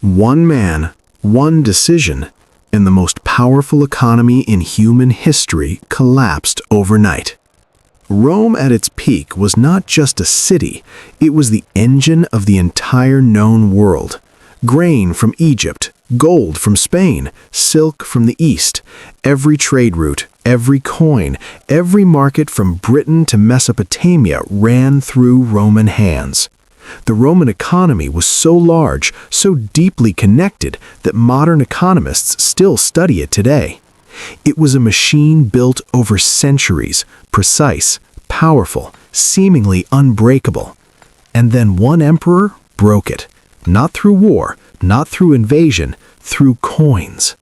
One man, one decision, and the most powerful economy in human history collapsed overnight. Rome at its peak was not just a city, it was the engine of the entire known world. Grain from Egypt, gold from Spain, silk from the East, every trade route, every coin, every market from Britain to Mesopotamia ran through Roman hands. The Roman economy was so large, so deeply connected, that modern economists still study it today. It was a machine built over centuries, precise, powerful, seemingly unbreakable. And then one emperor broke it, not through war, not through invasion, through coins.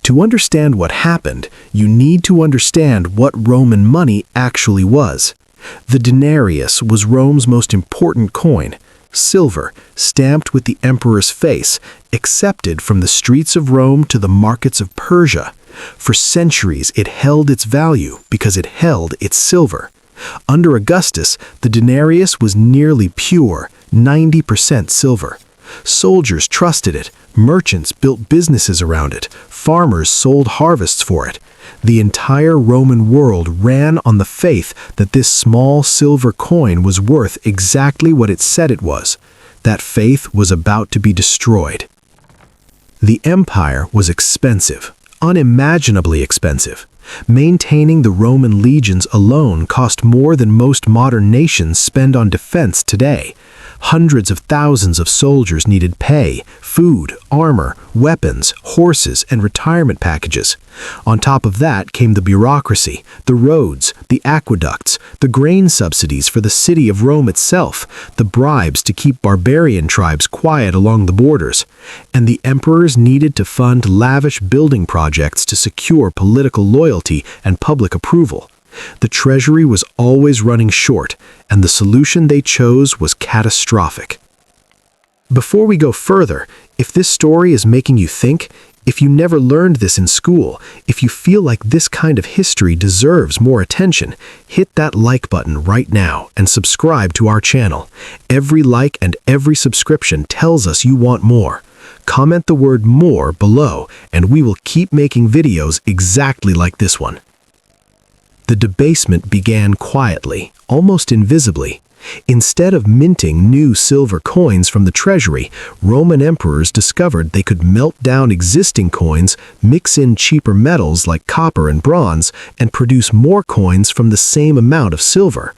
To understand what happened, you need to understand what Roman money actually was. The denarius was Rome's most important coin, silver, stamped with the emperor's face, accepted from the streets of Rome to the markets of Persia. For centuries it held its value because it held its silver. Under Augustus, the denarius was nearly pure, 90% silver. Soldiers trusted it, merchants built businesses around it, farmers sold harvests for it. The entire Roman world ran on the faith that this small silver coin was worth exactly what it said it was. That faith was about to be destroyed. The empire was expensive, unimaginably expensive. Maintaining the Roman legions alone cost more than most modern nations spend on defense today. Hundreds of thousands of soldiers needed pay, food, armor, weapons, horses, and retirement packages. On top of that came the bureaucracy, the roads, the aqueducts, the grain subsidies for the city of Rome itself, the bribes to keep barbarian tribes quiet along the borders. And the emperors needed to fund lavish building projects to secure political loyalty and public approval. The treasury was always running short, and the solution they chose was catastrophic. Before we go further, if this story is making you think, if you never learned this in school, if you feel like this kind of history deserves more attention, hit that like button right now and subscribe to our channel. Every like and every subscription tells us you want more. Comment the word "more" below, and we will keep making videos exactly like this one. The debasement began quietly, almost invisibly. Instead of minting new silver coins from the treasury, Roman emperors discovered they could melt down existing coins, mix in cheaper metals like copper and bronze, and produce more coins from the same amount of silver.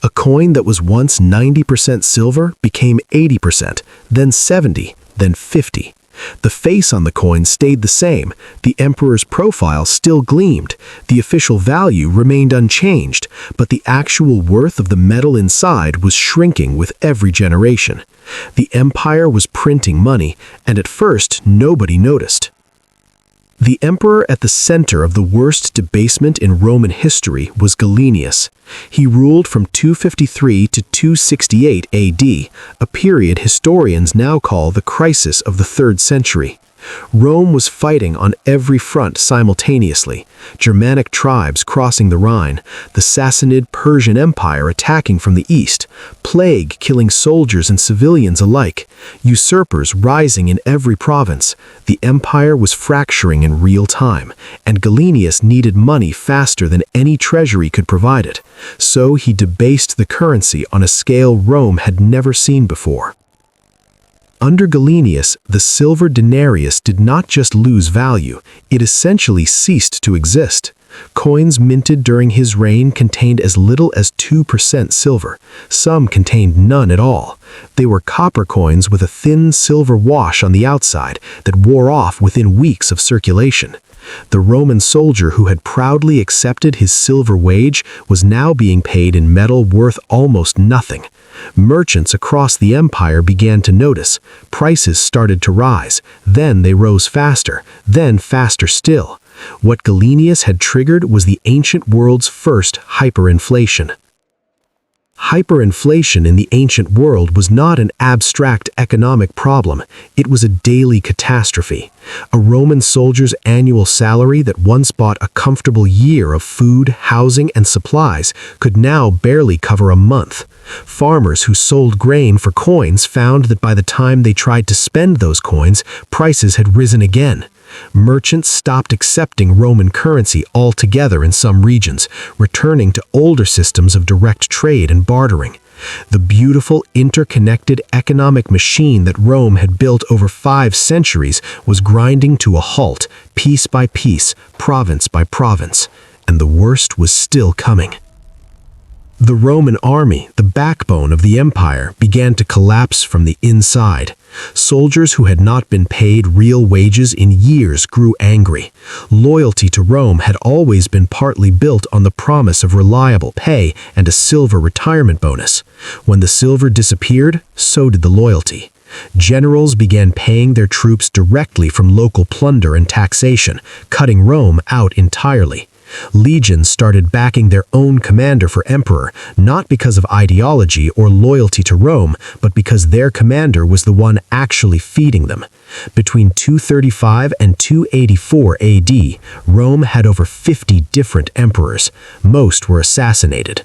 A coin that was once 90% silver became 80%, then 70%, then 50%. The face on the coin stayed the same, the emperor's profile still gleamed, the official value remained unchanged, but the actual worth of the metal inside was shrinking with every generation. The empire was printing money, and at first nobody noticed. The emperor at the center of the worst debasement in Roman history was Gallienus. He ruled from 253 to 268 AD, a period historians now call the crisis of the 3rd century. Rome was fighting on every front simultaneously. Germanic tribes crossing the Rhine, the Sassanid Persian Empire attacking from the east, plague killing soldiers and civilians alike, usurpers rising in every province. The empire was fracturing in real time, and Gallienus needed money faster than any treasury could provide it. So he debased the currency on a scale Rome had never seen before. Under Gallienus, the silver denarius did not just lose value, it essentially ceased to exist. Coins minted during his reign contained as little as 2% silver. Some contained none at all. They were copper coins with a thin silver wash on the outside that wore off within weeks of circulation. The Roman soldier who had proudly accepted his silver wage was now being paid in metal worth almost nothing. Merchants across the empire began to notice. Prices started to rise, then they rose faster, then faster still. What Gallienus had triggered was the ancient world's first hyperinflation. Hyperinflation in the ancient world was not an abstract economic problem, it was a daily catastrophe. A Roman soldier's annual salary that once bought a comfortable year of food, housing, and supplies could now barely cover a month. Farmers who sold grain for coins found that by the time they tried to spend those coins, prices had risen again. Merchants stopped accepting Roman currency altogether in some regions, returning to older systems of direct trade and bartering. The beautiful, interconnected economic machine that Rome had built over 5 centuries was grinding to a halt, piece by piece, province by province, and the worst was still coming. The Roman army, the backbone of the empire, began to collapse from the inside. Soldiers who had not been paid real wages in years grew angry. Loyalty to Rome had always been partly built on the promise of reliable pay and a silver retirement bonus. When the silver disappeared, so did the loyalty. Generals began paying their troops directly from local plunder and taxation, cutting Rome out entirely. Legions started backing their own commander for emperor, not because of ideology or loyalty to Rome, but because their commander was the one actually feeding them. Between 235 and 284 AD, Rome had over 50 different emperors. Most were assassinated.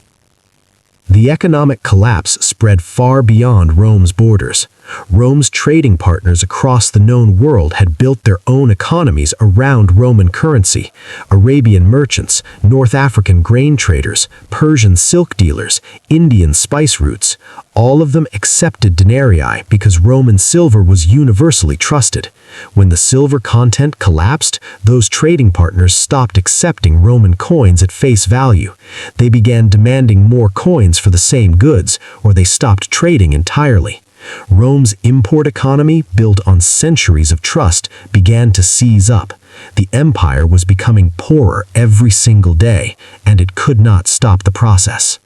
The economic collapse spread far beyond Rome's borders. Rome's trading partners across the known world had built their own economies around Roman currency. Arabian merchants, North African grain traders, Persian silk dealers, Indian spice routes, all of them accepted denarii because Roman silver was universally trusted. When the silver content collapsed, those trading partners stopped accepting Roman coins at face value. They began demanding more coins for the same goods, or they stopped trading entirely. Rome's import economy, built on centuries of trust, began to seize up. The empire was becoming poorer every single day, and it could not stop the process.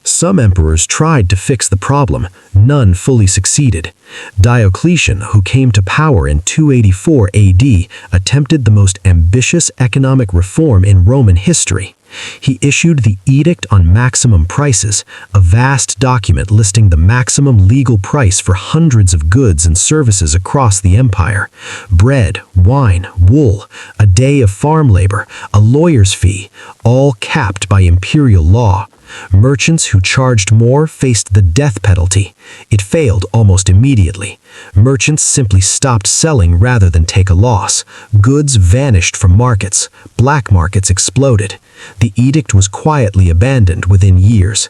Some emperors tried to fix the problem, none fully succeeded. Diocletian, who came to power in 284 AD, attempted the most ambitious economic reform in Roman history. He issued the Edict on Maximum Prices, a vast document listing the maximum legal price for hundreds of goods and services across the empire. Bread, wine, wool, a day of farm labor, a lawyer's fee, all capped by imperial law. Merchants who charged more faced the death penalty. It failed almost immediately. Merchants simply stopped selling rather than take a loss. Goods vanished from markets. Black markets exploded. The edict was quietly abandoned within years.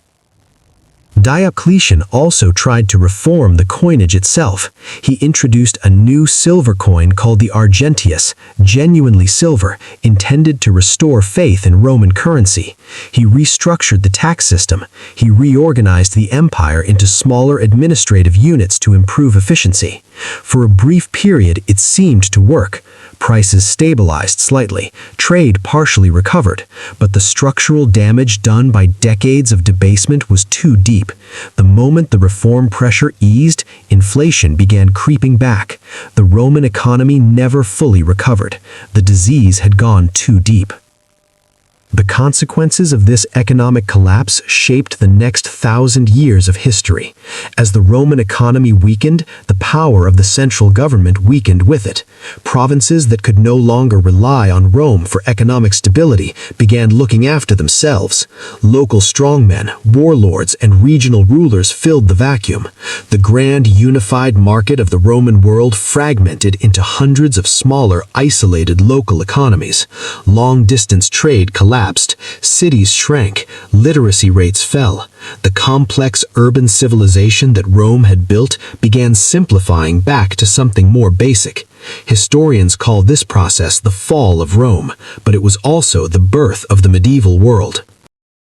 Diocletian also tried to reform the coinage itself. He introduced a new silver coin called the Argentius, genuinely silver, intended to restore faith in Roman currency. He restructured the tax system. He reorganized the empire into smaller administrative units to improve efficiency. For a brief period, it seemed to work. Prices stabilized slightly, trade partially recovered, but the structural damage done by decades of debasement was too deep. The moment the reform pressure eased, inflation began creeping back. The Roman economy never fully recovered. The disease had gone too deep. The consequences of this economic collapse shaped the next 1,000 years of history. As the Roman economy weakened, the power of the central government weakened with it. Provinces that could no longer rely on Rome for economic stability began looking after themselves. Local strongmen, warlords, and regional rulers filled the vacuum. The grand unified market of the Roman world fragmented into hundreds of smaller, isolated local economies. Long-distance trade collapsed. Cities shrank, literacy rates fell. The complex urban civilization that Rome had built began simplifying back to something more basic. Historians call this process the fall of Rome, but it was also the birth of the medieval world.